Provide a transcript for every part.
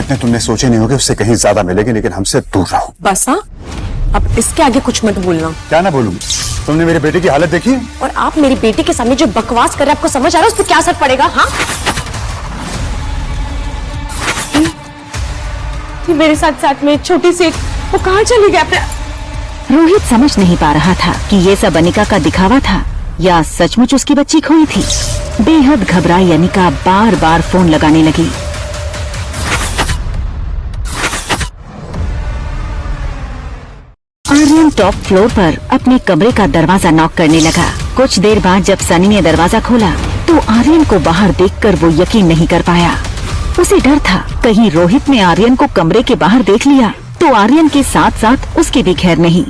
जितने तुमने सोचे नहीं होगे उससे कहीं ज्यादा मिलेगी, लेकिन हमसे दूर रहो बस। हाँ, अब इसके आगे कुछ मत बोलना। क्या ना बोलूं? तुमने मेरे बेटे की हालत देखी? और आप मेरी बेटी के सामने जो बकवास कर रहे हैं, आपको समझ आ रहा है उस पर क्या असर पड़ेगा? हाँ, मेरे साथ साथ में छोटी सी वो कहाँ चली गई? अपने रोहित समझ नहीं पा रहा था कि ये सब अनिका का दिखावा था या सचमुच उसकी बच्ची खोई थी। बेहद घबराई अनिका बार बार फोन लगाने लगी। आर्यन टॉप फ्लोर पर अपने कमरे का दरवाजा नॉक करने लगा। कुछ देर बाद जब सनी ने दरवाजा खोला तो आर्यन को बाहर देखकर वो यकीन नहीं कर पाया। उसे डर था कहीं रोहित ने आर्यन को कमरे के बाहर देख लिया तो आर्यन के साथ साथ उसकी भी खैर नहीं।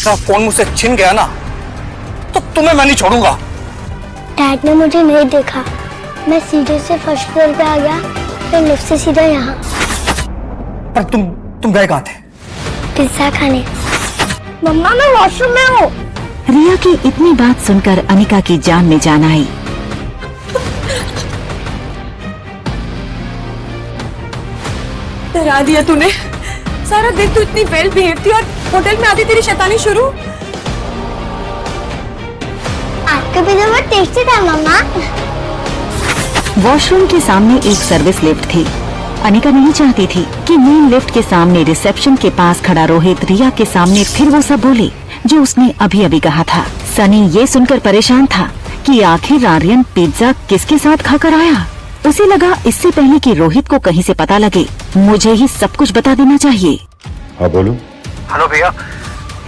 फोन मुझसे छिन गया ना तो तुम्हें मैं नहीं छोड़ूंगा। डैड ने मुझे नहीं देखा, मैं सीधे से फर्स्ट फ्लोर पे आ गया, फिर लिफ्ट से सीधा यहाँ। पर तुम गए कहाँ थे? पिज्जा खाने। मम्मा मैं वॉशरूम में हूँ। रिया की इतनी बात सुनकर अनिका की जान में जान आई। डरा दिया तूने। सारा दिन तू इतनी वेल बिहेव थी और होटल में आती तेरी शैतानी शुरू। आपका पिज्जा बहुत टेस्टी था मम्मा। वॉशरूम के सामने एक सर्विस लिफ्ट थी। अनिका नहीं चाहती थी कि मेन लिफ्ट के सामने रिसेप्शन के पास खड़ा रोहित रिया के सामने फिर वो सब बोले जो उसने अभी अभी कहा था। सनी ये सुनकर परेशान था कि आखिर आर्यन पिज्जा किसके साथ खाकर आया। उसे लगा इससे पहले कि रोहित को कहीं से पता लगे मुझे ही सब कुछ बता देना चाहिए। हाँ बोलो। हेलो भैया,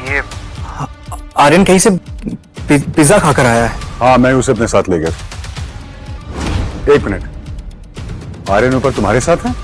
ये आर्यन कहीं से पिज्जा खाकर आया है। हाँ मैं उसे अपने साथ ले गया। एक मिनट, आर्यन ऊपर तुम्हारे साथ है?